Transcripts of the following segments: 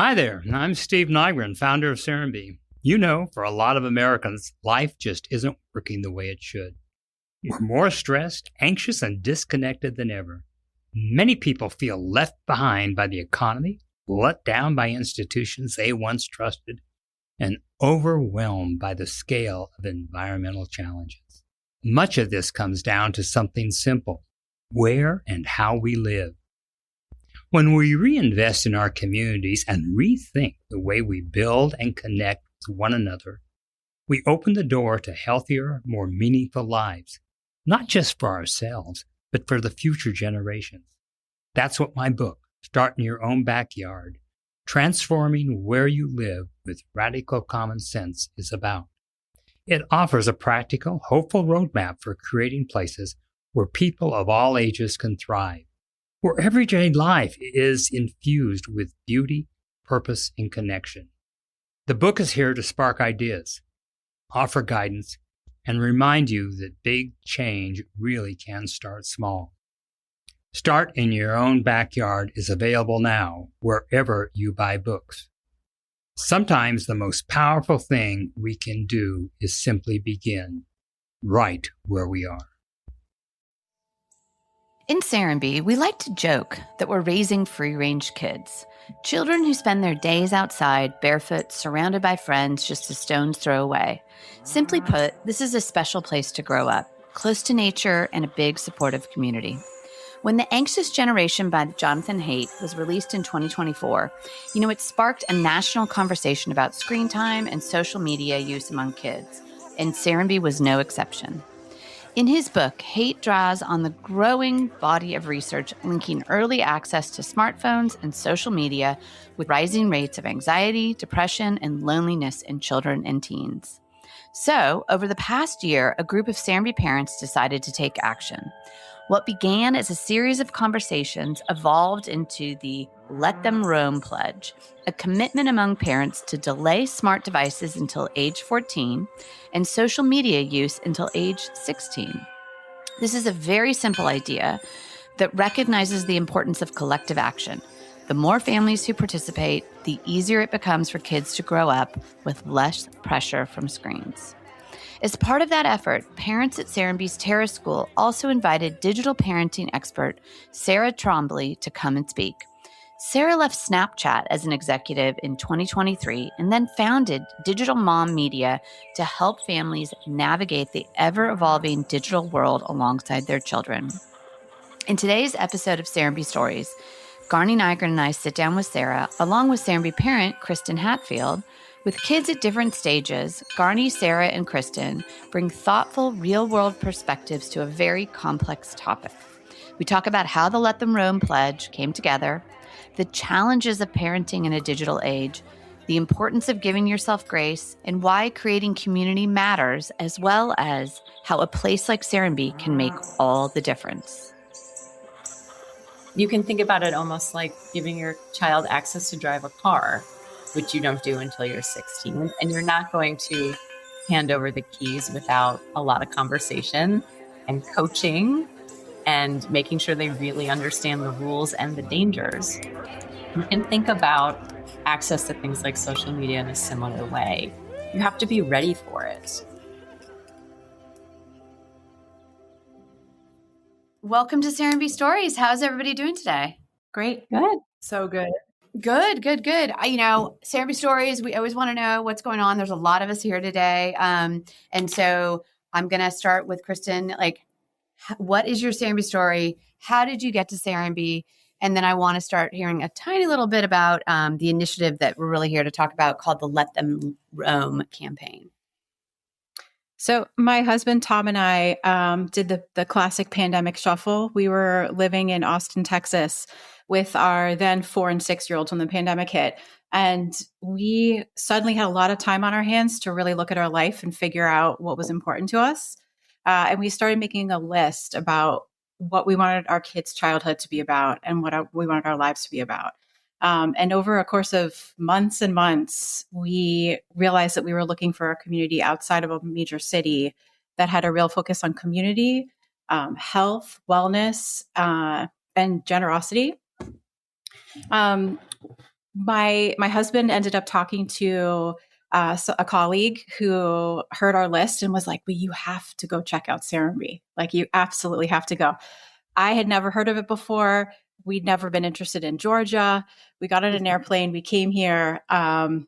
Hi there, I'm Steve Nygren, founder of Serenbe. You know, for a lot of Americans, life just isn't working the way it should. We're more stressed, anxious, and disconnected than ever. Many people feel left behind by the economy, let down by institutions they once trusted, and overwhelmed by the scale of environmental challenges. Much of this comes down to something simple: where and how we live. When we reinvest in our communities and rethink the way we build and connect with one another, we open the door to healthier, more meaningful lives, not just for ourselves, but for the future generations. That's what my book, Start in Your Own Backyard, Transforming Where You Live with Radical Common Sense, is about. It offers a practical, hopeful roadmap for creating places where people of all ages can thrive, where everyday life is infused with beauty, purpose, and connection. The book is here to spark ideas, offer guidance, and remind you that big change really can start small. Start in Your Own Backyard is available now wherever you buy books. Sometimes the most powerful thing we can do is simply begin right where we are. In Serenbe, we like to joke that we're raising free-range kids, children who spend their days outside, barefoot, surrounded by friends just a stone's throw away. Simply put, this is a special place to grow up, close to nature and a big supportive community. When The Anxious Generation by Jonathan Haidt was released in 2024, it sparked a national conversation about screen time and social media use among kids, and Serenbe was no exception. In his book, Haidt draws on the growing body of research linking early access to smartphones and social media with rising rates of anxiety, depression, and loneliness in children and teens. So, over the past year, a group of Serenbe parents decided to take action. What began as a series of conversations evolved into the Let Them Roam Pledge, a commitment among parents to delay smart devices until age 14 and social media use until age 16. This is a very simple idea that recognizes the importance of collective action. The more families who participate, the easier it becomes for kids to grow up with less pressure from screens. As part of that effort, parents at Serenbe's Terrace School also invited digital parenting expert Sarah Trombley to come and speak. Sarah left Snapchat as an executive in 2023 and then founded Digital Mom Media to help families navigate the ever-evolving digital world alongside their children. In today's episode of Serenbe Stories, Garnie Nygren and I sit down with Sarah, along with Serenbe parent Christen Hadfield. With kids at different stages, Garnie, Sarah, and Christen bring thoughtful, real-world perspectives to a very complex topic. We talk about how the Let Them Roam Pledge came together, the challenges of parenting in a digital age, the importance of giving yourself grace, and why creating community matters, as well as how a place like Serenbe can make all the difference. You can think about it almost like giving your child access to drive a car, which you don't do until you're 16. And you're not going to hand over the keys without a lot of conversation and coaching and making sure they really understand the rules and the dangers. You can think about access to things like social media in a similar way. You have to be ready for it. Welcome to Serenbe Stories. How's everybody doing today? Great. Good. So good. Good. Serenbe Stories, we always want to know what's going on. There's a lot of us here today. And so I'm going to start with Christen. What is your Serenbe story? How did you get to Serenbe? And then I want to start hearing a tiny little bit about the initiative that we're really here to talk about called the Let Them Roam campaign. So my husband, Tom, and I did the classic pandemic shuffle. We were living in Austin, Texas with our then 4 and 6-year-olds when the pandemic hit. And we suddenly had a lot of time on our hands to really look at our life and figure out what was important to us. And we started making a list about what we wanted our kids' childhood to be about and what we wanted our lives to be about. And over a course of months and months, we realized that we were looking for a community outside of a major city that had a real focus on community, health, wellness, and generosity. My husband ended up talking to a colleague who heard our list and was like, "Well, you have to go check out Serenbe. Like, you absolutely have to go." I had never heard of it before. We'd never been interested in Georgia. We got on an airplane. We came here. And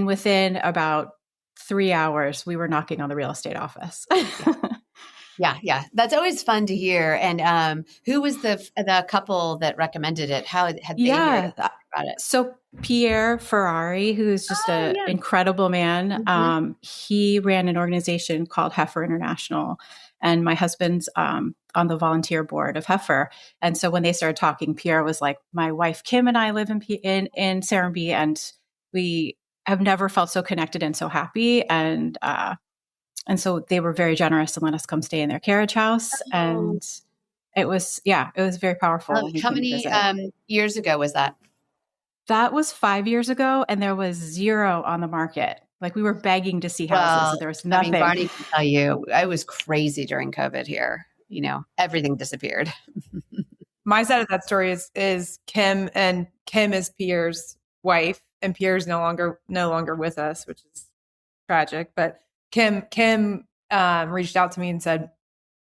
within about 3 hours, we were knocking on the real estate office. Yeah. That's always fun to hear. And who was the couple that recommended it? How had they heard about it? So Pierre Ferrari, who's just an incredible man, he ran an organization called Heifer International. And my husband's on the volunteer board of Heifer. And so when they started talking, Pierre was like, "My wife Kim and I live in Serenbe, and we have never felt so connected and so happy." And so they were very generous and let us come stay in their carriage house. And it was very powerful. How many years ago was that? That was 5 years ago, and there was zero on the market. Like, we were begging to see houses. So there was nothing. I mean, Garnie can tell you, I was crazy during COVID here. You know, everything disappeared. My side of that story is Kim, and Kim is Pierre's wife, and Pierre's no longer with us, which is tragic. But Kim reached out to me and said,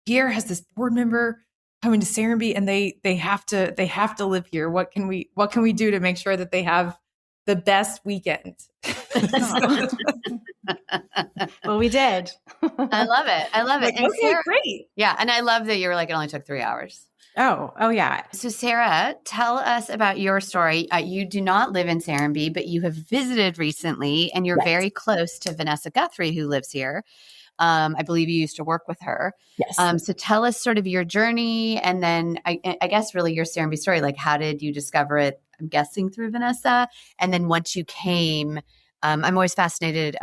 "Pierre has this board member coming to Serenbe, and they have to live here. What can we do to make sure that they have the best weekend?" Well, we did. I love it. Like, And okay, Sarah, great. yeah. And I love that you were like, it only took 3 hours. Oh yeah. So Sarah, tell us about your story. You do not live in Serenbe, but you have visited recently, and you're very close to Vanessa Guthrie, who lives here. I believe you used to work with her. Yes. So tell us sort of your journey, and then I guess really your Serenbe story. Like, how did you discover it? I'm guessing through Vanessa. And then once you came, I'm always fascinated,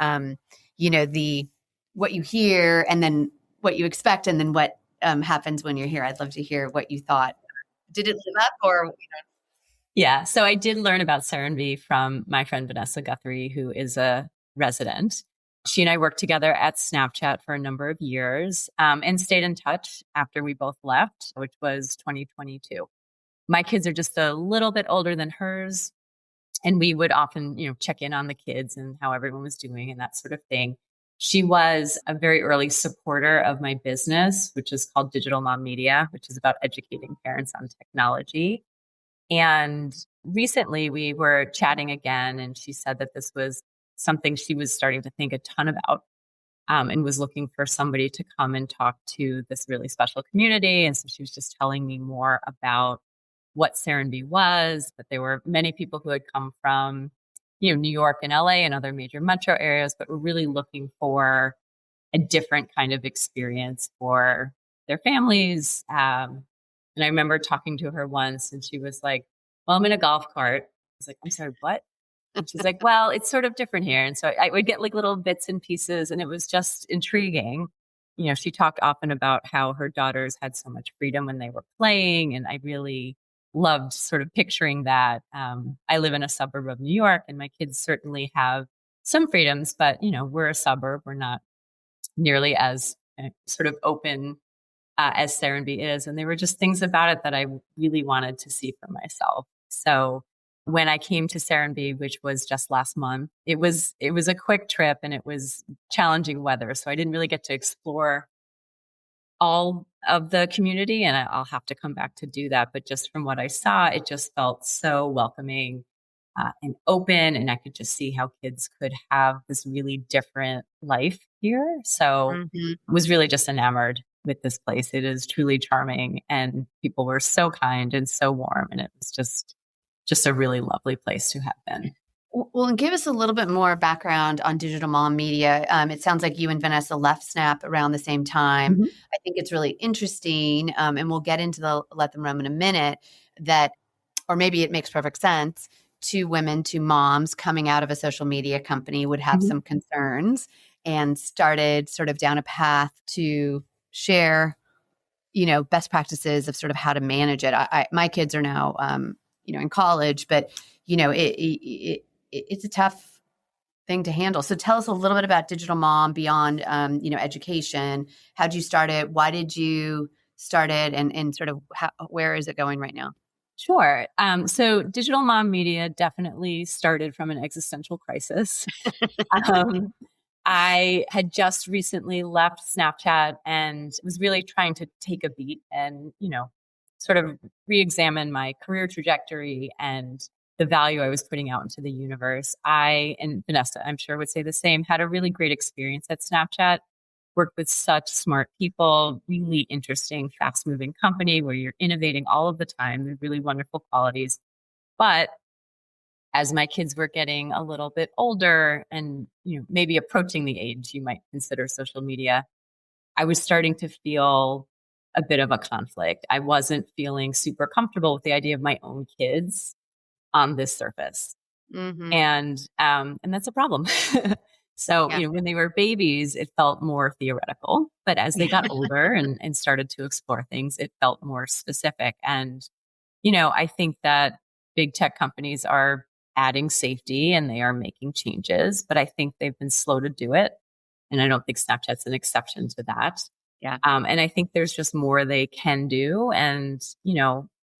what you hear and then what you expect and then what happens when you're here. I'd love to hear what you thought. Did it live up or? Yeah. So I did learn about Serenbe from my friend Vanessa Guthrie, who is a resident. She and I worked together at Snapchat for a number of years and stayed in touch after we both left, which was 2022. My kids are just a little bit older than hers. And we would often, check in on the kids and how everyone was doing and that sort of thing. She was a very early supporter of my business, which is called Digital Mom Media, which is about educating parents on technology. And recently we were chatting again, and she said that this was something she was starting to think a ton about, and was looking for somebody to come and talk to this really special community. And so she was just telling me more about what Serenbe was, but there were many people who had come from, New York and LA and other major metro areas, but were really looking for a different kind of experience for their families. And I remember talking to her once, and she was like, "Well, I'm in a golf cart." I was like, "I'm sorry, what?" And she's like, "Well, it's sort of different here." And so I would get like little bits and pieces, and it was just intriguing. She talked often about how her daughters had so much freedom when they were playing, and I really loved sort of picturing that. I live in a suburb of New York, and my kids certainly have some freedoms, but we're a suburb. We're not nearly as sort of open as Serenbe is. And there were just things about it that I really wanted to see for myself. So when I came to Serenbe, which was just last month, it was a quick trip, and it was challenging weather. So I didn't really get to explore all of the community, and I'll have to come back to do that. But just from what I saw, it just felt so welcoming and open, and I could just see how kids could have this really different life here. So was really just enamored with this place. It is truly charming, and people were so kind and so warm, and it was just a really lovely place to have been. Well, and give us a little bit more background on Digital Mom Media. It sounds like you and Vanessa left Snap around the same time. I think it's really interesting, and we'll get into the Let Them Roam in a minute, that, or maybe it makes perfect sense, two moms coming out of a social media company would have some concerns and started sort of down a path to share, best practices of sort of how to manage it. My kids are now, in college, but, it's a tough thing to handle. So tell us a little bit about Digital Mom beyond, education. How'd you start it? Why did you start it? And sort of where is it going right now? Sure. So digital mom media definitely started from an existential crisis. um, I had just recently left Snapchat and was really trying to take a beat and, sort of re-examine my career trajectory and the value I was putting out into the universe. I, and Vanessa, I'm sure would say the same, had a really great experience at Snapchat, worked with such smart people, really interesting, fast moving company where you're innovating all of the time with really wonderful qualities. But as my kids were getting a little bit older and, maybe approaching the age you might consider social media, I was starting to feel a bit of a conflict. I wasn't feeling super comfortable with the idea of my own kids on this surface. Mm-hmm. And that's a problem. So, when they were babies, it felt more theoretical, but as they got older and started to explore things, it felt more specific. And, I think that big tech companies are adding safety and they are making changes, but I think they've been slow to do it. And I don't think Snapchat's an exception to that. Yeah. And I think there's just more they can do. And,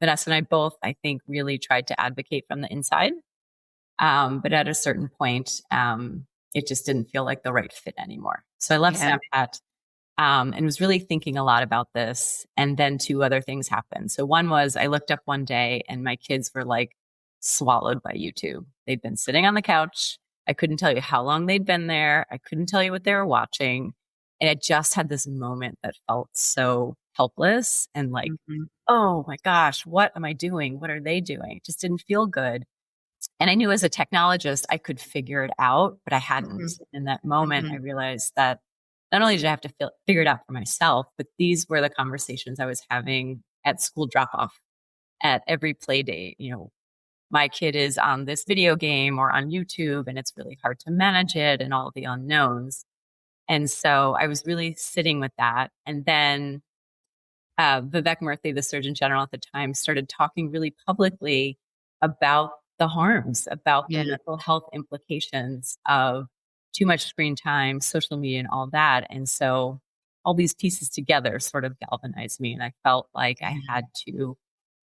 Vanessa and I both, I think, really tried to advocate from the inside. But at a certain point, it just didn't feel like the right fit anymore. So I left Snapchat and was really thinking a lot about this. And then two other things happened. So one was I looked up one day and my kids were like swallowed by YouTube. They'd been sitting on the couch. I couldn't tell you how long they'd been there. I couldn't tell you what they were watching. And I just had this moment that felt so helpless and like, oh my gosh, what am I doing? What are they doing? It just didn't feel good. And I knew as a technologist, I could figure it out, but I hadn't. In that moment, I realized that not only did I have to figure it out for myself, but these were the conversations I was having at school drop off, at every play date. My kid is on this video game or on YouTube and it's really hard to manage it and all the unknowns. And so I was really sitting with that. And then Vivek Murthy, the Surgeon General at the time, started talking really publicly about the harms, about the mental health implications of too much screen time, social media, and all that. And so all these pieces together sort of galvanized me. And I felt like I had to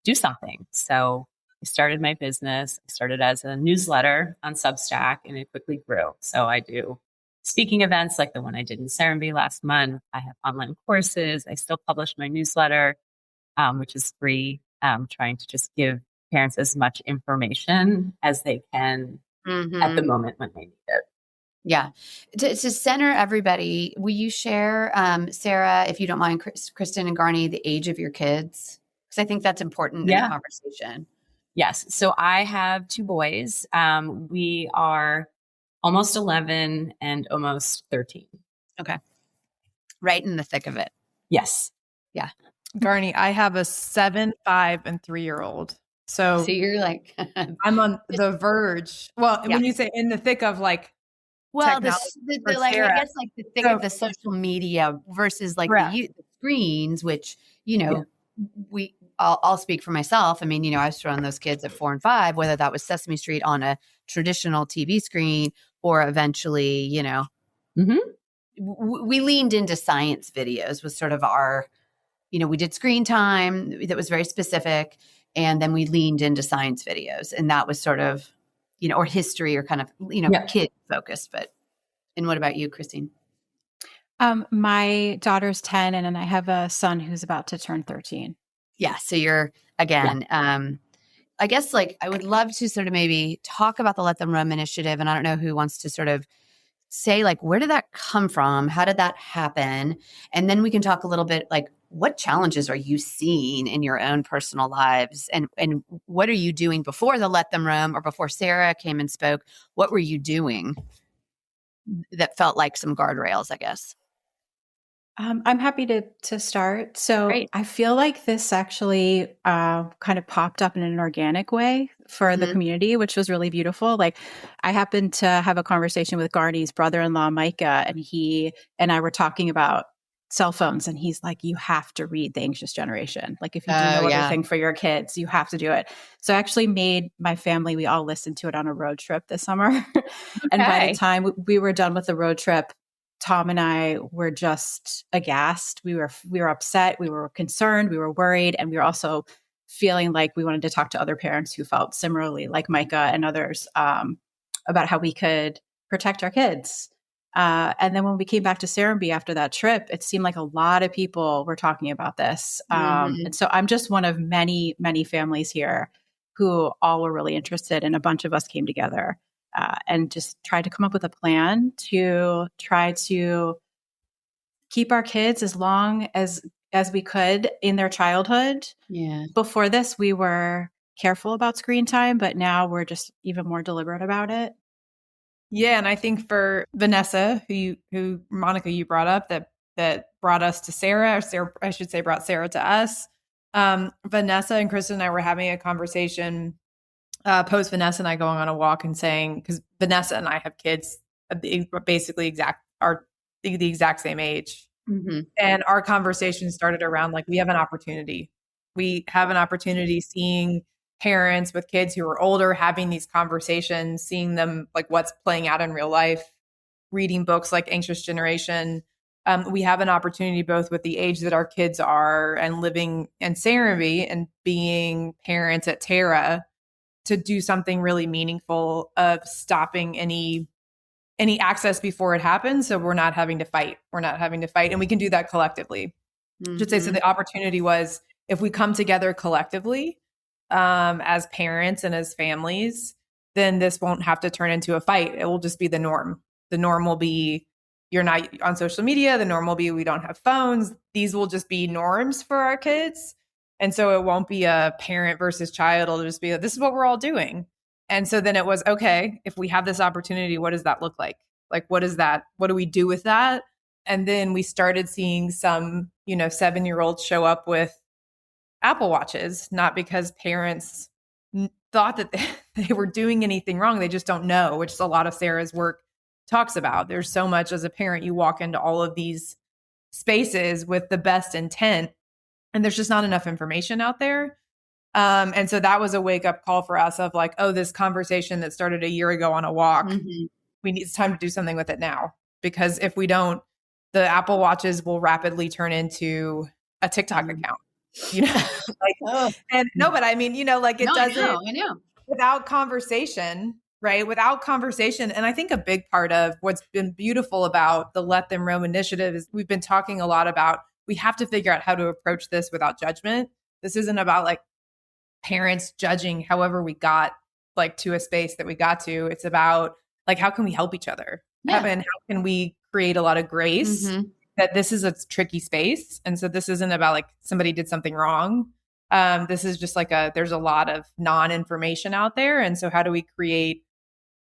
do something. So I started my business. I started as a newsletter on Substack and it quickly grew. So I do speaking events like the one I did in Serenbe last month. I have online courses. I still publish my newsletter, which is free, trying to just give parents as much information as they can at the moment when they need it. Yeah. To center everybody, will you share, Sarah, if you don't mind, Christen and Garnie, the age of your kids? Because I think that's important in the conversation. Yes. So I have two boys. We are almost 11 and almost 13. Okay. Right in the thick of it. Yes. Yeah. Garnie, I have a 7, 5, and 3-year-old. So you're like, I'm on the verge. Well, when you say in the thick of like, well, the like, I guess like the thick of the social media versus like the screens, which, I'll speak for myself. I mean, I was throwing those kids at 4 and 5, whether that was Sesame Street on a traditional TV screen or eventually, we leaned into science videos was sort of our, we did screen time that was very specific. And then we leaned into science videos and that was sort of, or history or kind of, kid focused. And what about you, Christine? My daughter's 10 and then I have a son who's about to turn 13. Yeah. So you're again, I guess like I would love to sort of maybe talk about the Let Them Roam initiative. And I don't know who wants to sort of say like, where did that come from? How did that happen? And then we can talk a little bit like, what challenges are you seeing in your own personal lives? And what are you doing before the Let Them Roam or before Sarah came and spoke? What were you doing that felt like some guardrails, I guess? I'm happy to start. So Great. I feel like this actually kind of popped up in an organic way for the community, which was really beautiful. Like I happened to have a conversation with Garnie's brother-in-law, Micah, and he and I were talking about cell phones. And he's like, you have to read The Anxious Generation. Like if you do no other thing for your kids, you have to do it. So I actually made my family, we all listened to it on a road trip this summer. And by the time we were done with the road trip, Tom and I were just aghast. We were upset. We were concerned. We were worried. And we were also feeling like we wanted to talk to other parents who felt similarly, like Micah and others, about how we could protect our kids. And then when we came back to Serenbe after that trip, it seemed like a lot of people were talking about this. And so I'm just one of many, many families here who all were really interested, and a bunch of us came together and just tried to come up with a plan to try to keep our kids as long as we could in their childhood. Yeah. Before this, we were careful about screen time, but now we're just even more deliberate about it. Yeah, and I think for Vanessa, who Monica you brought up, that brought us to Sarah, or Sarah, I should say, brought Sarah to us. Vanessa and Christen and I were having a conversation post Vanessa and I going on a walk and saying, because Vanessa and I have kids basically the exact same age. And our conversation started around like, we have an opportunity. We have an opportunity seeing parents with kids who are older, having these conversations, seeing them like what's playing out in real life, reading books like Anxious Generation. We have an opportunity both with the age that our kids are and living in Serenbe and being parents at Terra to do something really meaningful of stopping any access before it happens. So we're not having to fight. And we can do that collectively. Should say, so the opportunity was, if we come together collectively as parents and as families, then this won't have to turn into a fight. It will just be the norm. The norm will be, you're not on social media. The norm will be, we don't have phones. These will just be norms for our kids. And so it won't be a parent versus child. It'll just be, this is what we're all doing. And so then it was, okay, if we have this opportunity, what does that look like? Like, what is that? What do we do with that? And then we started seeing some, 7-year-olds show up with Apple Watches, not because parents thought that they were doing anything wrong. They just don't know, which is a lot of Sarah's work talks about. There's so much as a parent, you walk into all of these spaces with the best intent, and there's just not enough information out there. And so that was a wake up call for us of like, oh, this conversation that started a year ago on a walk, it's time to do something with it now. Because if we don't, the Apple Watches will rapidly turn into a TikTok account, but I mean, like it doesn't, I know. Without conversation, right? Without conversation. And I think a big part of what's been beautiful about the Let Them Roam initiative is we've been talking a lot about, we have to figure out how to approach this without judgment. This isn't about like parents judging however we got like to a space that we got to. It's about like, how can we help each other? Yeah. And how can we create a lot of grace that this is a tricky space. And so this isn't about like somebody did something wrong. This is just like there's a lot of non-information out there. And so how do we create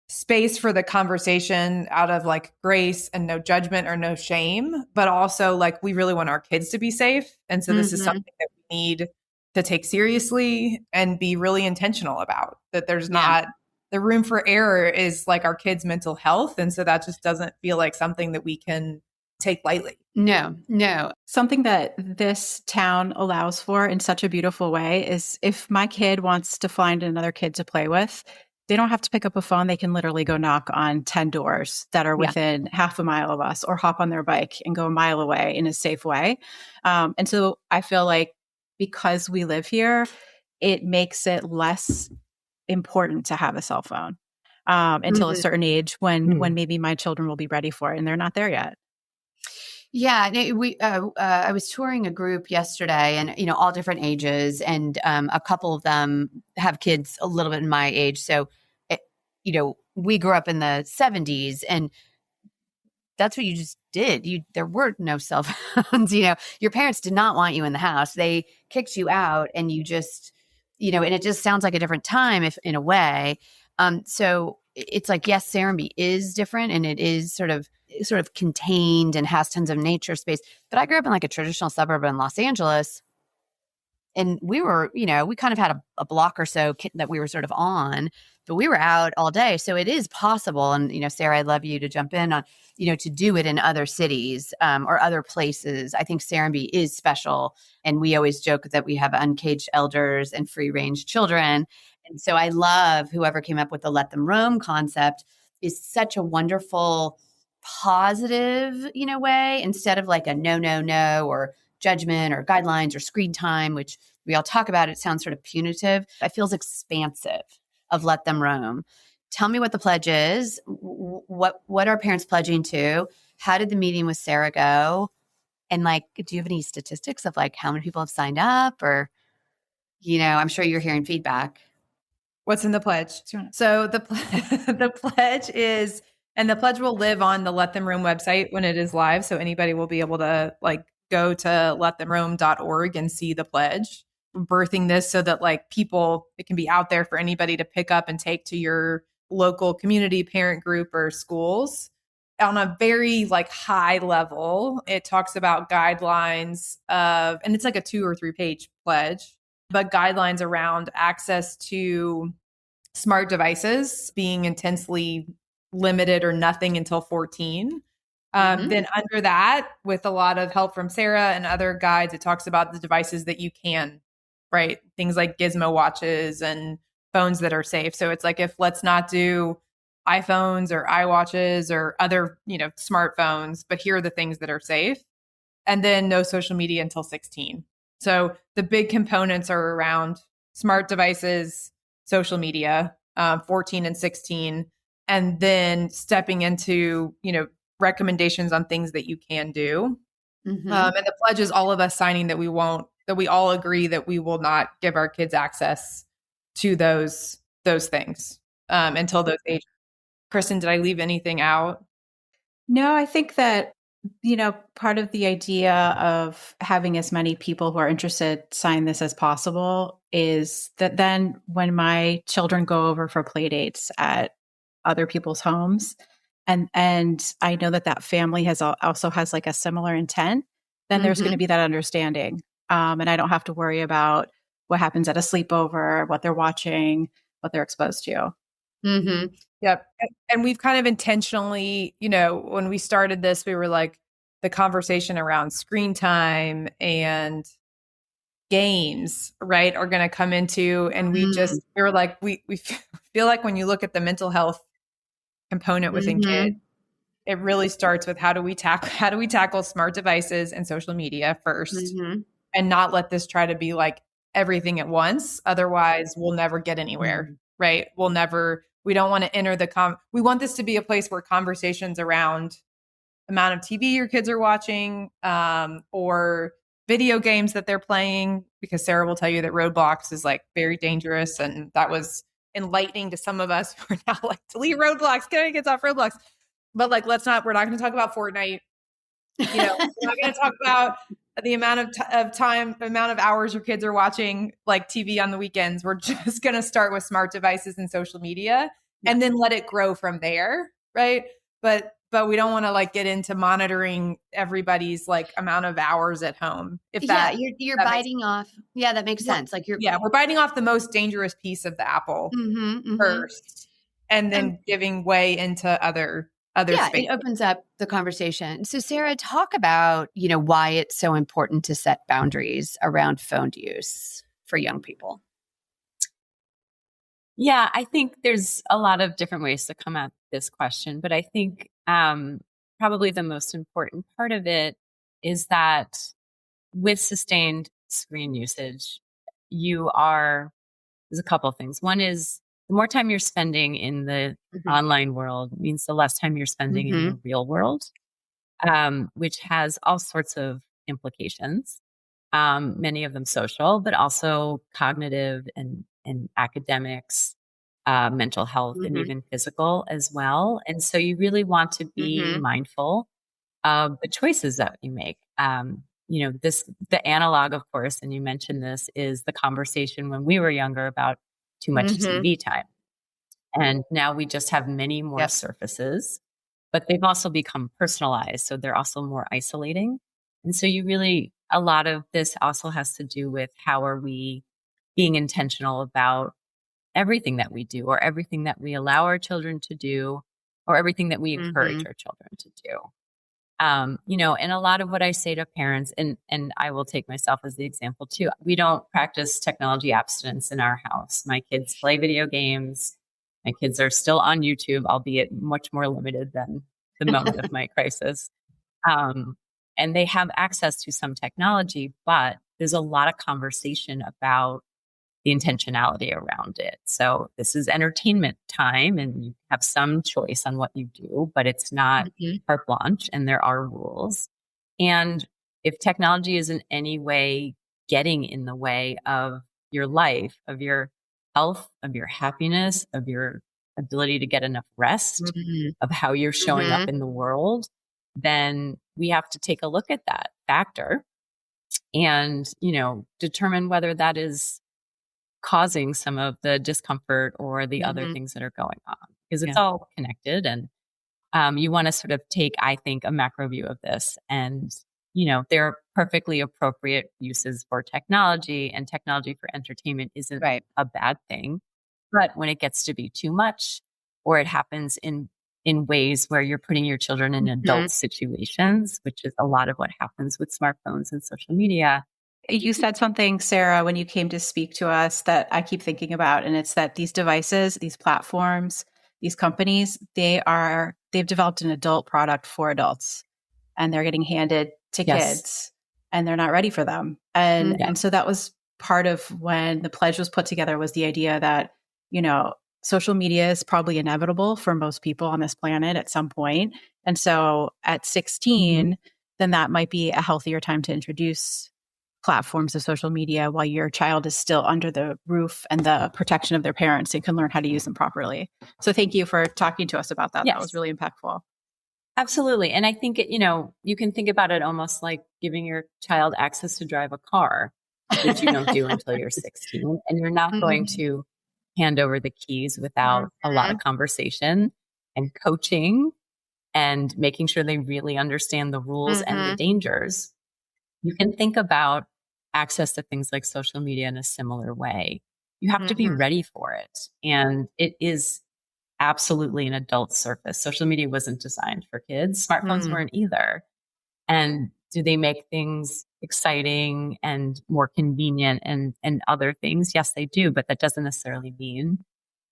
space for the conversation out of like grace and no judgment or no shame, but also like we really want our kids to be safe. And so this is something that we need to take seriously and be really intentional about, that there's not the room for error is like our kids' mental health. And so that just doesn't feel like something that we can take lightly. No. Something that this town allows for in such a beautiful way is if my kid wants to find another kid to play with, they don't have to pick up a phone. They can literally go knock on 10 doors that are within half a mile of us, or hop on their bike and go a mile away in a safe way. And so I feel like because we live here, it makes it less important to have a cell phone until a certain age when maybe my children will be ready for it, and they're not there yet. Yeah, I was touring a group yesterday, and all different ages, and a couple of them have kids a little bit in my age. So, we grew up in the 70s, and that's what you just did. There were no cell phones. Your parents did not want you in the house; they kicked you out, and you just, and it just sounds like a different time, if in a way. So it's like, yes, Serenbe is different, and it is sort of contained and has tons of nature space. But I grew up in like a traditional suburb in Los Angeles, and we were, we kind of had a block or so that we were sort of on, but we were out all day. So it is possible. And, Sarah, I'd love you to jump in on, to do it in other cities or other places. I think Serenbe is special. And we always joke that we have uncaged elders and free range children. And so I love whoever came up with the Let Them Roam concept is such a wonderful, positive, way, instead of like a no, or judgment or guidelines or screen time, which we all talk about. It sounds sort of punitive. It feels expansive of let them roam. Tell me what the pledge is. What are parents pledging to? How did the meeting with Sarah go? And like, do you have any statistics of like how many people have signed up? Or, I'm sure you're hearing feedback. What's in the pledge? So the pledge is, and the pledge will live on the Let Them Roam website when it is live. So anybody will be able to like go to letthemroam.org and see the pledge. We're birthing this so that like people, it can be out there for anybody to pick up and take to your local community, parent group, or schools. On a very like high level, it talks about guidelines of, and it's like a 2 or 3 page pledge, but guidelines around access to smart devices being intensely limited or nothing until 14. Then under that, with a lot of help from Sarah and other guides, it talks about the devices that you can, right? Things like gizmo watches and phones that are safe. So it's like, if let's not do iPhones or iWatches or other, smartphones, but here are the things that are safe. And then no social media until 16. So the big components are around smart devices, social media, 14 and 16, and then stepping into, recommendations on things that you can do. And the pledge is all of us signing that we all agree that we will not give our kids access to those things until those ages. Christen, did I leave anything out? No, I think that, part of the idea of having as many people who are interested sign this as possible is that then when my children go over for play dates at other people's homes, and I know that family also has like a similar intent, then there's going to be that understanding. And I don't have to worry about what happens at a sleepover, what they're watching, what they're exposed to. Yep. And we've kind of intentionally, when we started this, we were like, the conversation around screen time and games, right, are going to come into, and we were like, we feel like when you look at the mental health component within kids, it really starts with how do we tackle smart devices and social media first, and not let this try to be like everything at once. Otherwise, we'll never get anywhere, right? We don't want to enter we want this to be a place where conversations around amount of TV your kids are watching, or video games that they're playing, because Sarah will tell you that Roblox is like very dangerous. And that was enlightening to some of us who are now like, delete Roblox, get our kids off Roblox. But like, we're not going to talk about Fortnite. We're not going to talk about the amount of hours your kids are watching like TV on the weekends. We're just going to start with smart devices and social media, and then let it grow from there. Right. But we don't want to like get into monitoring everybody's like amount of hours at home. You're biting off. Yeah, that makes sense. Like we're biting off the most dangerous piece of the apple first, and then giving way into other space. It opens up the conversation. So Sarah, talk about, why it's so important to set boundaries around phone use for young people. Yeah, I think there's a lot of different ways to come at this question, but I think probably the most important part of it is that with sustained screen usage, there's a couple of things. One is the more time you're spending in the online world means the less time you're spending in the real world, which has all sorts of implications, many of them social, but also cognitive and academics, mental health, and even physical as well. And so you really want to be mindful of the choices that you make. The analog, of course, and you mentioned this, is the conversation when we were younger about too much TV time. And now we just have many more surfaces, but they've also become personalized. So they're also more isolating. And so a lot of this also has to do with how are we being intentional about everything that we do, or everything that we allow our children to do, or everything that we encourage our children to do. And a lot of what I say to parents, and I will take myself as the example too, we don't practice technology abstinence in our house. My kids play video games. My kids are still on YouTube, albeit much more limited than the moment of my crisis. and they have access to some technology, but there's a lot of conversation about the intentionality around it. So this is entertainment time and you have some choice on what you do, but it's not carte blanche and there are rules. And if technology is in any way getting in the way of your life, of your health, of your happiness, of your ability to get enough rest, of how you're showing up in the world, then we have to take a look at that factor and, determine whether that is causing some of the discomfort or the other things that are going on, because it's all connected. And you want to sort of take, I think, a macro view of this. And, there are perfectly appropriate uses for technology, and technology for entertainment isn't a bad thing. But when it gets to be too much, or it happens in ways where you're putting your children in adult situations, which is a lot of what happens with smartphones and social media. You said something, Sarah, when you came to speak to us that I keep thinking about, and it's that these devices, these platforms, these companies, they've developed an adult product for adults, and they're getting handed to kids, and they're not ready for them. And so that was part of when the pledge was put together, was the idea that, social media is probably inevitable for most people on this planet at some point. And so at 16, then that might be a healthier time to introduce platforms of social media while your child is still under the roof and the protection of their parents and can learn how to use them properly. So thank you for talking to us about that. That was really impactful. Absolutely. And I think, you can think about it almost like giving your child access to drive a car, which you don't do until you're 16. And you're not going to hand over the keys without a lot of conversation and coaching and making sure they really understand the rules and the dangers. You can think about access to things like social media in a similar way. You have to be ready for it. And it is absolutely an adult surface. Social media wasn't designed for kids. Smartphones weren't either. And do they make things exciting and more convenient and other things? Yes, they do. But that doesn't necessarily mean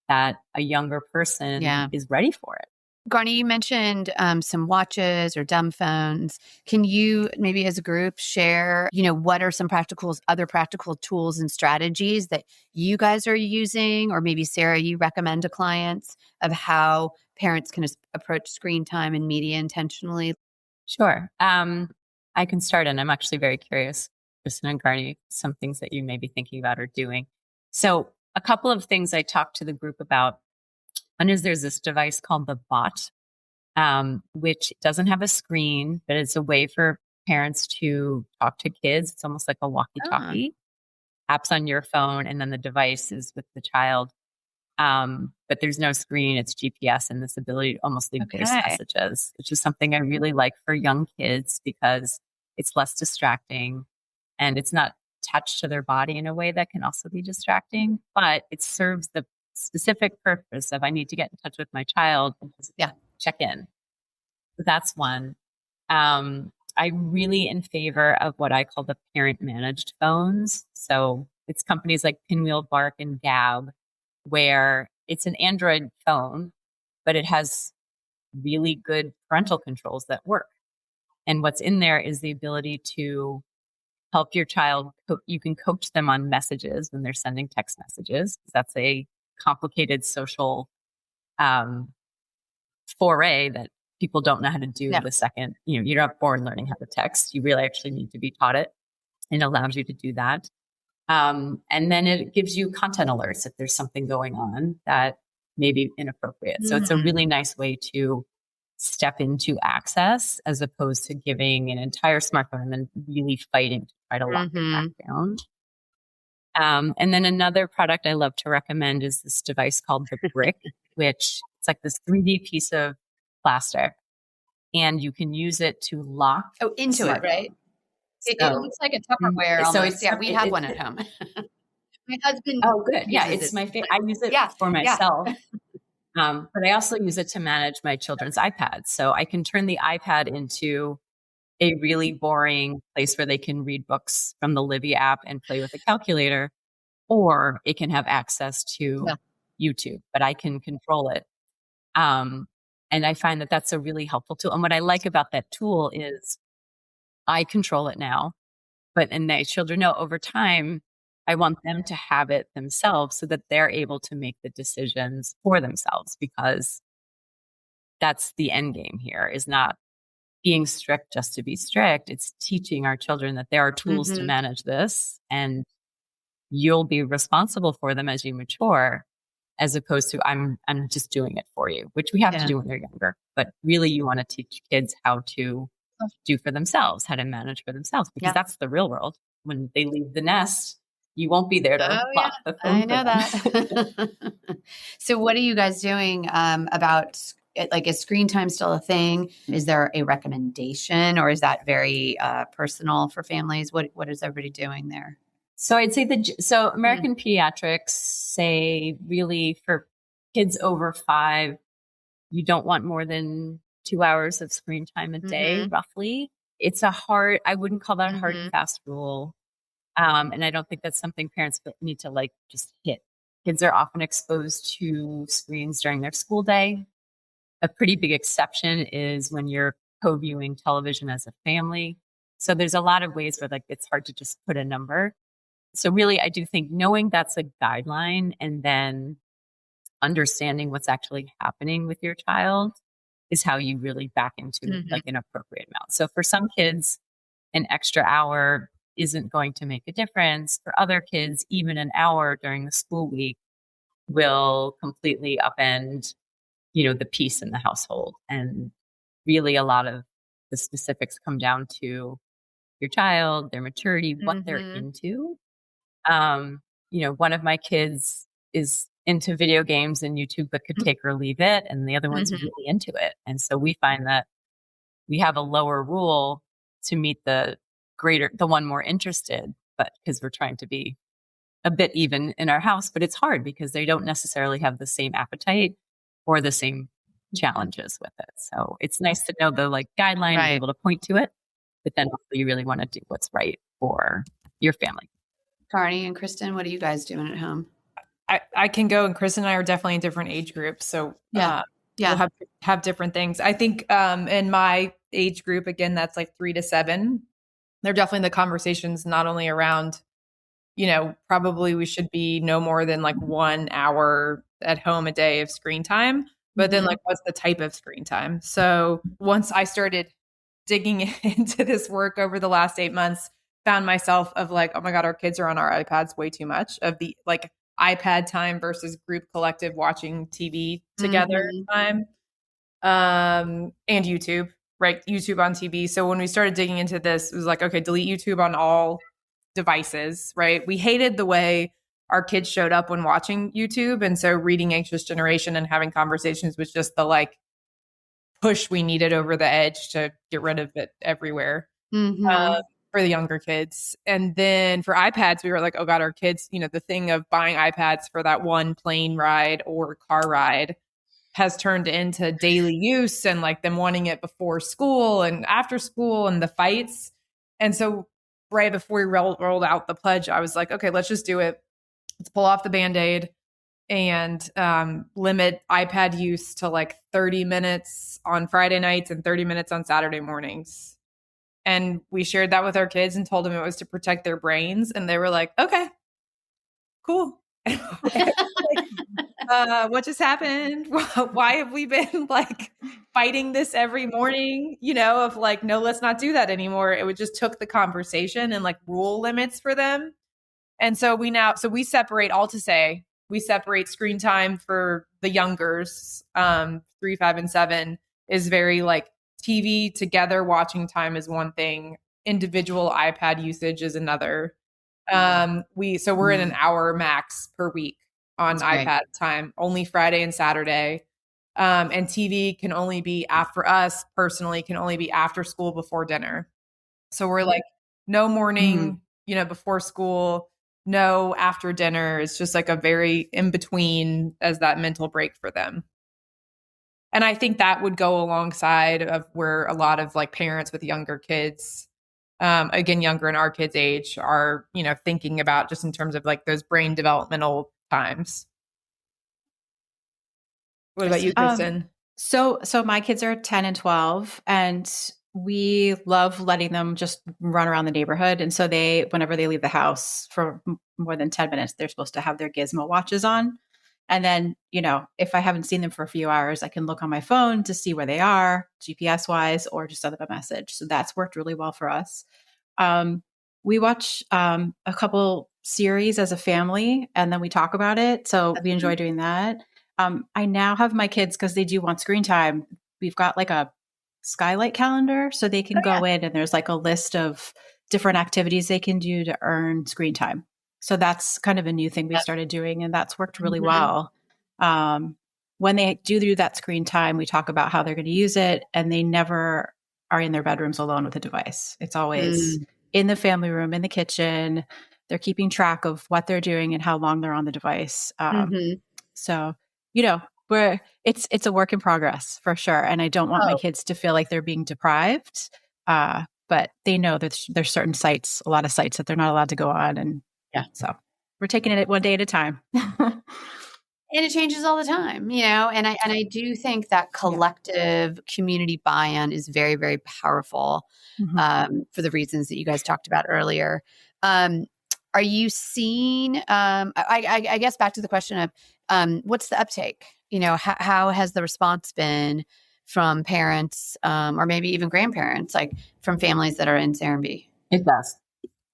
that a younger person is ready for it. Garnie, you mentioned some watches or dumb phones. Can you maybe as a group share, what are some other practical tools and strategies that you guys are using, or maybe Sarah, you recommend to clients of how parents can approach screen time and media intentionally? Sure. I can start, and I'm actually very curious, Christen and Garnie, some things that you may be thinking about or doing. So a couple of things I talked to the group about. One is there's this device called the Bot, which doesn't have a screen, but it's a way for parents to talk to kids. It's almost like a walkie-talkie. Apps on your phone, and then the device is with the child. But there's no screen. It's GPS and this ability to almost leave voice messages, which is something I really like for young kids because it's less distracting and it's not attached to their body in a way that can also be distracting, but it serves the specific purpose of I need to get in touch with my child and check in. So that's one. I'm really in favor of what I call the parent managed phones. So it's companies like Pinwheel, Bark, and Gab, where it's an Android phone, but it has really good parental controls that work. And what's in there is the ability to help your child. You can coach them on messages when they're sending text messages. That's a complicated social foray that people don't know how to do the second. You're not born learning how to text. You really actually need to be taught it. It allows you to do that. And then it gives you content alerts if there's something going on that may be inappropriate. So it's a really nice way to step into access as opposed to giving an entire smartphone and then really fighting to try to lock it back down. And then another product I love to recommend is this device called the Brick, which it's like this 3D piece of plastic, and you can use it to lock into it, right? It looks like a Tupperware almost. So we have one at home. My husband. Oh, good. Yeah, it's my favorite. I use it for myself. But I also use it to manage my children's iPads. So I can turn the iPad into a really boring place where they can read books from the Livy app and play with a calculator, or it can have access to YouTube, but I can control it. And I find that that's a really helpful tool. And what I like about that tool is I control it now. And the children know over time, I want them to have it themselves so that they're able to make the decisions for themselves, because that's the end game here, is not being strict just to be strict. It's teaching our children that there are tools to manage this, and you'll be responsible for them as you mature, as opposed to I'm just doing it for you, which we have to do when they're younger. But really, you want to teach kids how to do for themselves, how to manage for themselves, because that's the real world. When they leave the nest, you won't be there to lock the phone. I know that. So what are you guys doing about, like, is screen time still a thing? Is there a recommendation, or is that very personal for families? What is everybody doing there? So I'd say American Pediatrics say really for kids over 5, you don't want more than 2 hours of screen time a day, roughly. It's I wouldn't call that a hard and fast rule. And I don't think that's something parents need to like just hit. Kids are often exposed to screens during their school day. A pretty big exception is when you're co-viewing television as a family. So there's a lot of ways where like it's hard to just put a number. So really, I do think knowing that's a guideline and then understanding what's actually happening with your child is how you really back into like an appropriate amount. So for some kids, an extra hour isn't going to make a difference. For other kids, even an hour during the school week will completely upend, the peace in the household. And really a lot of the specifics come down to your child, their maturity, what they're into. One of my kids is into video games and YouTube, but could take or leave it. And the other one's really into it. And so we find that we have a lower rule to meet the one more interested, but because we're trying to be a bit even in our house, but it's hard because they don't necessarily have the same appetite or the same challenges with it. So it's nice to know the like guideline and be able to point to it, but then also you really want to do what's right for your family. Garnie and Christen, what are you guys doing at home? I can go, and Chris and I are definitely in different age groups. So we'll have different things. I think in my age group, again, that's like 3 to 7. They're definitely the conversations not only around, probably we should be no more than like 1 hour at home a day of screen time, but then like what's the type of screen time? So once I started digging into this work over the last 8 months, found myself of like, oh my God, our kids are on our iPads way too much, of the like iPad time versus group collective watching TV together time. And YouTube, right? YouTube on TV. So when we started digging into this, it was like, okay, delete YouTube on all devices, right? We hated the way our kids showed up when watching YouTube. And so reading Anxious Generation and having conversations was just the like push we needed over the edge to get rid of it everywhere. For the younger kids. And then for iPads, we were like, oh God, our kids, the thing of buying iPads for that one plane ride or car ride has turned into daily use, and like them wanting it before school and after school and the fights. And so right before we rolled out the pledge, I was like, okay, let's just do it. Let's pull off the Band-Aid and limit iPad use to like 30 minutes on Friday nights and 30 minutes on Saturday mornings. And we shared that with our kids and told them it was to protect their brains. And they were like, okay, cool. What just happened? Why have we been like fighting this every morning, of like, no, let's not do that anymore. It just took the conversation and like rule limits for them. And so we separate, all to say, we separate screen time for the youngers, 3, 5, and 7 is very like, TV together watching time is one thing. Individual iPad usage is another. We're in an hour max per week on iPad time, only Friday and Saturday. And TV can only be after us personally can only be after school before dinner. So we're like no morning, before school, no after dinner. It's just like a very in between as that mental break for them. And I think that would go alongside of where a lot of like parents with younger kids, again, younger in our kids' age, are, thinking about just in terms of like those brain developmental times. What about you, Christen? So my kids are 10 and 12, and we love letting them just run around the neighborhood. And so whenever they leave the house for more than 10 minutes, they're supposed to have their gizmo watches on. And then, if I haven't seen them for a few hours, I can look on my phone to see where they are, GPS wise, or just send them a message. So that's worked really well for us. We watch a couple series as a family, and then we talk about it. So we enjoy doing that. I now have my kids, because they do want screen time. We've got like a skylight calendar, so they can go in and there's like a list of different activities they can do to earn screen time. So that's kind of a new thing we started doing, and that's worked really well. When they do that screen time, we talk about how they're going to use it, and they never are in their bedrooms alone with a device. It's always in the family room, in the kitchen. They're keeping track of what they're doing and how long they're on the device. So, it's a work in progress for sure. And I don't want my kids to feel like they're being deprived. But they know that there's certain sites, a lot of sites that they're not allowed to go on. And so we're taking it one day at a time. And it changes all the time, and I do think that collective community buy-in is very, very powerful for the reasons that you guys talked about earlier. Are you seeing, I guess back to the question of what's the uptake? How has the response been from parents or maybe even grandparents, like from families that are in Serenbe? It does.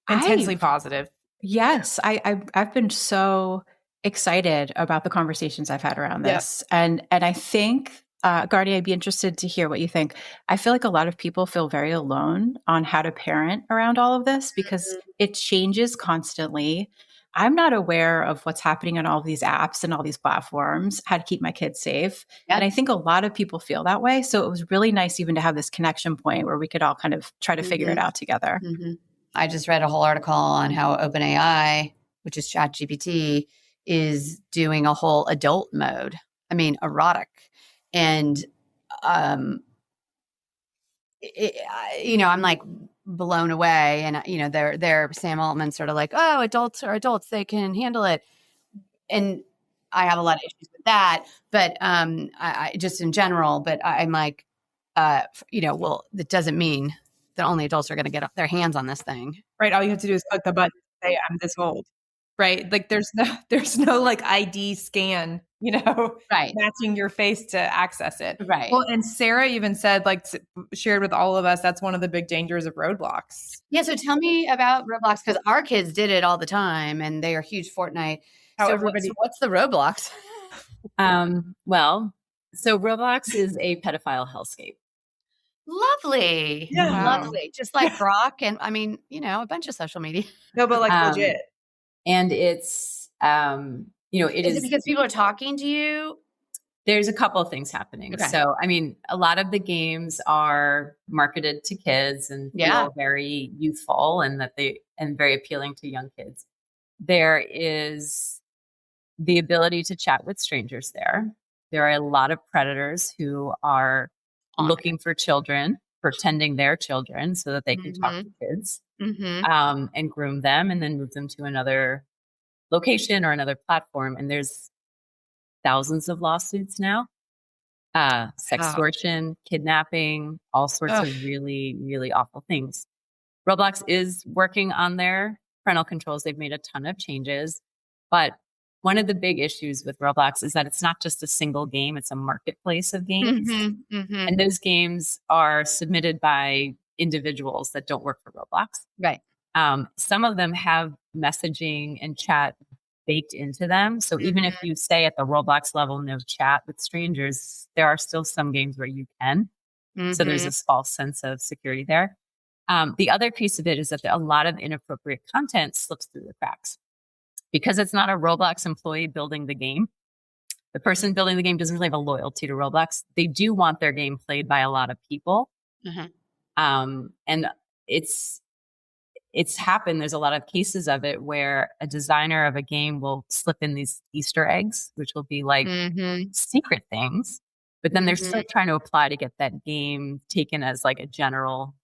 Intensely positive. Yes. I've been so excited about the conversations I've had around this. And I think, Garnie, I'd be interested to hear what you think. I feel like a lot of people feel very alone on how to parent around all of this because it changes constantly. I'm not aware of what's happening on all of these apps and all these platforms, how to keep my kids safe. And I think a lot of people feel that way. So it was really nice even to have this connection point where we could all kind of try to figure it out together. I just read a whole article on how OpenAI, which is ChatGPT, is doing a whole adult mode. I mean, erotic. And, I'm like blown away. And, they're Sam Altman's sort of like, oh, adults are adults. They can handle it. And I have a lot of issues with that, but I just in general, but I'm like, well, that doesn't mean that only adults are going to get their hands on this thing. Right. All you have to do is click the button and say, I'm this old. Right. Like there's no like ID scan, matching your face to access it. Right. Well, and Sarah even said, shared with all of us, that's one of the big dangers of Roblox. Yeah. So tell me about Roblox, because our kids did it all the time and they are huge Fortnite. What's the Roblox? So Roblox is a pedophile hellscape. Lovely. Yeah. Lovely. Just like Grok and a bunch of social media. No, but legit. And it's, it is it because people are talking to you? There's a couple of things happening. Okay. So, a lot of the games are marketed to kids and feel very youthful and very appealing to young kids. There is the ability to chat with strangers there. There are a lot of predators who are looking for children, pretending they're children so that they can talk to kids. And groom them and then move them to another location or another platform. And there's thousands of lawsuits now, sextortion, kidnapping, all sorts of really, really awful things. Roblox is working on their parental controls. They've made a ton of changes, but one of the big issues with Roblox is that it's not just a single game. It's a marketplace of games. And those games are submitted by individuals that don't work for Roblox. Right. Some of them have messaging and chat baked into them. So even if you say at the Roblox level, no chat with strangers, there are still some games where you can. So there's this false sense of security there. The other piece of it is that a lot of inappropriate content slips through the cracks. Because it's not a Roblox employee building the game. The person building the game doesn't really have a loyalty to Roblox. They do want their game played by a lot of people. And it's happened. There's a lot of cases of it where a designer of a game will slip in these Easter eggs, which will be like secret things, but then they're still trying to apply to get that game taken as like a general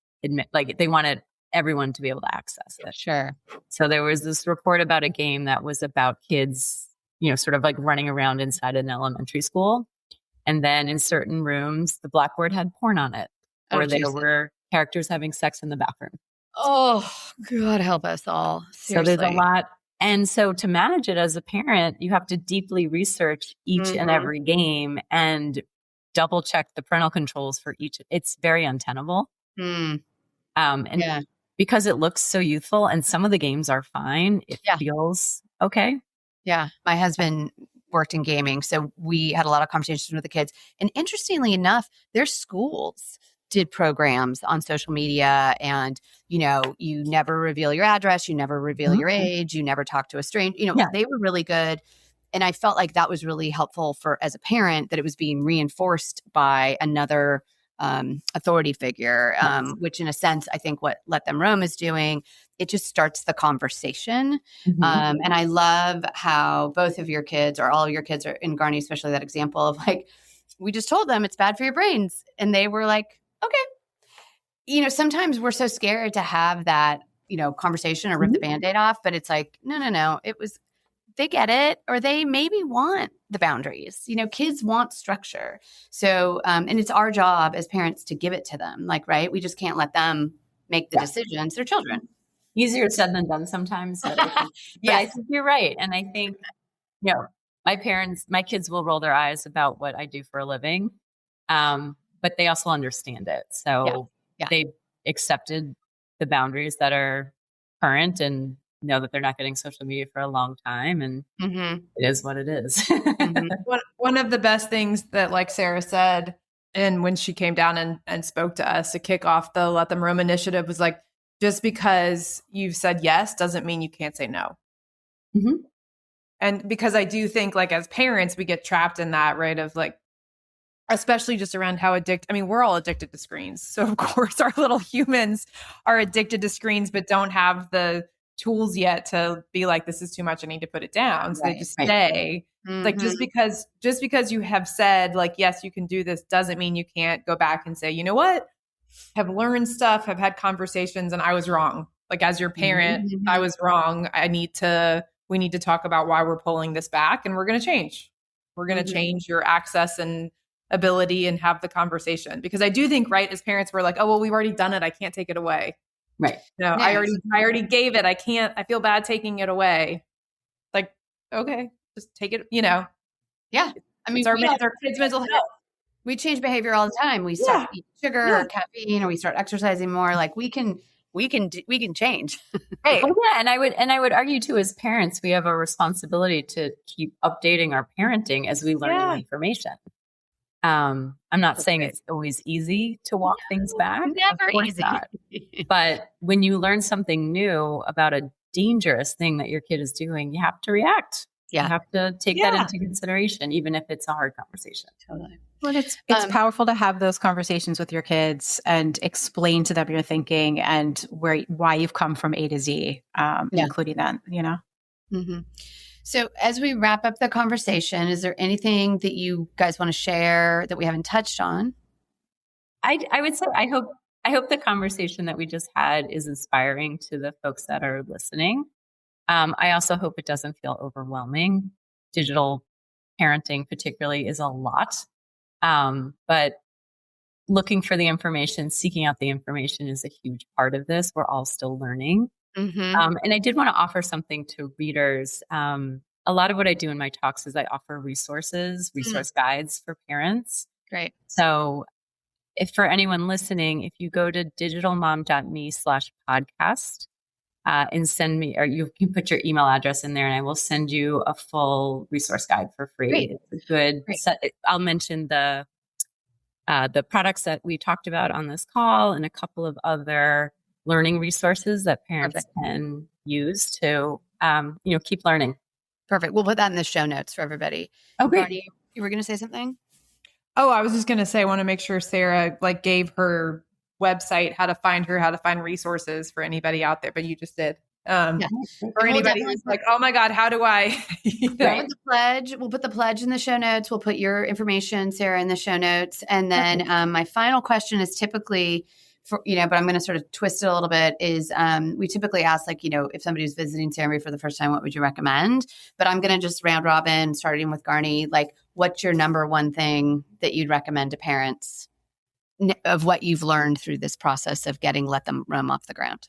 like they wanted everyone to be able to access it. Sure. So there was this report about a game that was about kids, sort of like running around inside an elementary school. And then in certain rooms, the blackboard had porn on it. Or there were characters having sex in the bathroom. Oh, God help us all. Seriously. So there's a lot. And so to manage it as a parent, you have to deeply research each and every game and double check the parental controls for each. It's very untenable. Because it looks so youthful and some of the games are fine, it feels okay. Yeah. My husband worked in gaming, so we had a lot of conversations with the kids. And interestingly enough, their schools did programs on social media, and, you never reveal your address, you never reveal your age, you never talk to a stranger. They were really good. And I felt like that was really helpful as a parent, that it was being reinforced by another authority figure, which in a sense, I think what Let Them Roam is doing, it just starts the conversation. And I love how both of your kids, or all of your kids, are in Garnie, especially that example of like, we just told them it's bad for your brains. And they were like, okay. Sometimes we're so scared to have that, conversation or rip the Band-Aid off, but it's like, no. They get it, or they maybe want the boundaries. Kids want structure. So, and it's our job as parents to give it to them. Like, right? We just can't let them make the decisions. They're children. Easier said than done sometimes. But I think you're right. And I think, my kids will roll their eyes about what I do for a living. But they also understand it. So they accepted the boundaries that are current and know that they're not getting social media for a long time, and it is what it is. One of the best things that, like Sarah said, and when she came down and spoke to us to kick off the Let Them Roam initiative, was like, just because you've said yes doesn't mean you can't say no. And because I do think, like, as parents, we get trapped in that, right, of like, especially just around how we're all addicted to screens. So of course our little humans are addicted to screens, but don't have the tools yet to be like, this is too much, I need to put it down. So they just stay. Like, just because you have said, like, yes, you can do this, doesn't mean you can't go back and say, you know what, have learned stuff, have had conversations, and I was wrong. Like, as your parent, I was wrong. We need to talk about why we're pulling this back, and we're going to change. We're going to change your access and ability and have the conversation. Because I do think, right, as parents, we're like, oh, well, we've already done it, I can't take it away. Right. No, I already gave it. I feel bad taking it away. Like, okay, just take it, Yeah. I mean, it's our kids' mental health. We change behavior all the time. We start eating sugar or caffeine, or we start exercising more. Like, we can change. Right. Oh, yeah. And I would argue too, as parents, we have a responsibility to keep updating our parenting as we learn new information. I'm not saying it's always easy to walk things back. Never easy. But when you learn something new about a dangerous thing that your kid is doing, you have to react. You have to take that into consideration, even if it's a hard conversation. Totally. Well, it's powerful to have those conversations with your kids and explain to them your thinking and why you've come from A to Z, including that, So as we wrap up the conversation, is there anything that you guys want to share that we haven't touched on? I would say I hope the conversation that we just had is inspiring to the folks that are listening. I also hope it doesn't feel overwhelming. Digital parenting particularly is a lot. But looking for the information, seeking out the information is a huge part of this. We're all still learning. And I did want to offer something to readers. A lot of what I do in my talks is I offer resource guides for parents. Great. So if for anyone listening, if you go to digitalmom.me/podcast and send me, or you can put your email address in there and I will send you a full resource guide for free. Great. It's a good set. I'll mention the products that we talked about on this call and a couple of other learning resources that parents can use to, keep learning. Perfect. We'll put that in the show notes for everybody. Oh, great. Garnie, you were going to say something? Oh, I was just going to say, I want to make sure Sarah gave her website, how to find resources for anybody out there, but you just did. For anybody who's like, oh my God, how do I? We'll put the pledge in the show notes. We'll put your information, Sarah, in the show notes. And then my final question is typically but I'm going to sort of twist it a little bit, is we typically ask, if somebody's visiting Serenbe for the first time, what would you recommend? But I'm going to just round robin, starting with Garnie, what's your number one thing that you'd recommend to parents of what you've learned through this process of getting Let Them Roam off the ground.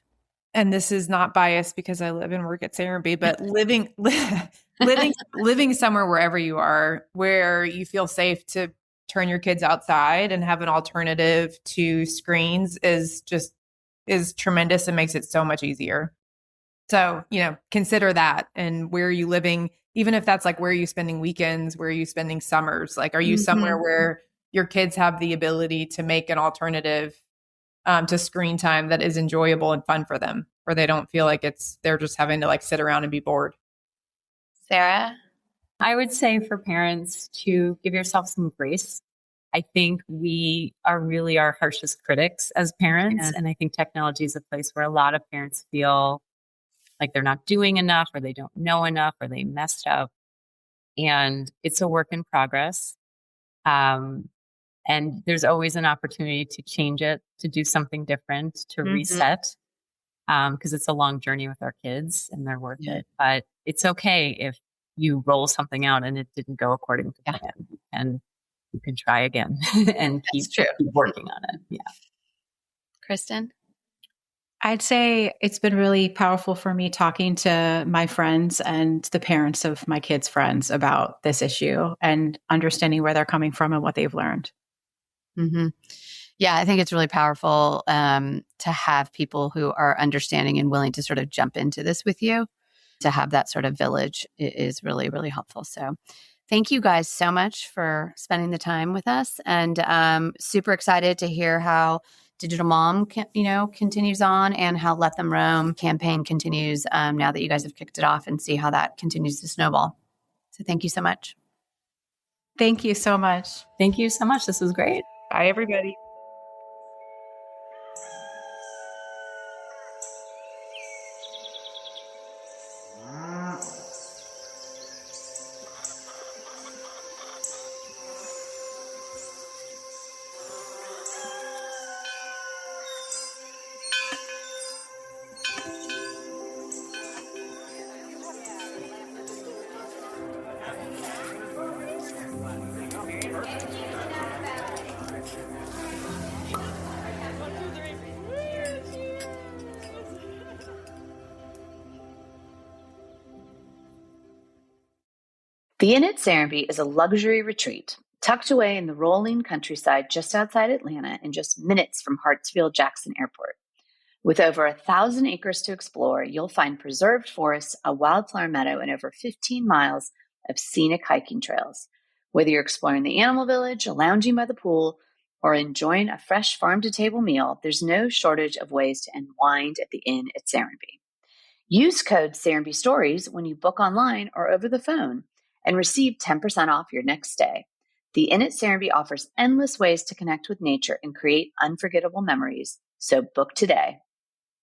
And this is not biased because I live and work at Serenbe, but living somewhere wherever you are, where you feel safe to turn your kids outside and have an alternative to screens is tremendous and makes it so much easier. So, consider that. And where are you living? Even if that's like, where are you spending weekends? Where are you spending summers? Like, are you somewhere where your kids have the ability to make an alternative to screen time that is enjoyable and fun for them, where they don't feel like they're just having to like sit around and be bored? Sarah? I would say for parents to give yourself some grace. I think we are really our harshest critics as parents. And I think technology is a place where a lot of parents feel like they're not doing enough, or they don't know enough, or they messed up. And it's a work in progress. And there's always an opportunity to change it, to do something different, to reset, because it's a long journey with our kids and they're worth it. But it's okay if you roll something out and it didn't go according to plan, and you can try again and keep working on it. Yeah. Christen? I'd say it's been really powerful for me talking to my friends and the parents of my kids' friends about this issue and understanding where they're coming from and what they've learned. Mm-hmm. Yeah, I think it's really powerful to have people who are understanding and willing to sort of jump into this with you. To have that sort of village is really, really helpful. So thank you guys so much for spending the time with us, and super excited to hear how Digital Mom continues on, and how Let Them Roam campaign continues now that you guys have kicked it off, and see how that continues to snowball. So thank you so much. Thank you so much. Thank you so much. This was great. Bye, everybody. The Inn at Serenbe is a luxury retreat tucked away in the rolling countryside just outside Atlanta and just minutes from Hartsfield-Jackson Airport. With over 1,000 acres to explore, you'll find preserved forests, a wildflower meadow, and over 15 miles of scenic hiking trails. Whether you're exploring the animal village, lounging by the pool, or enjoying a fresh farm-to-table meal, there's no shortage of ways to unwind at the Inn at Serenbe. Use code Serenbe Stories when you book online or over the phone, and receive 10% off your next stay. The Inn at Serenbe offers endless ways to connect with nature and create unforgettable memories, so book today.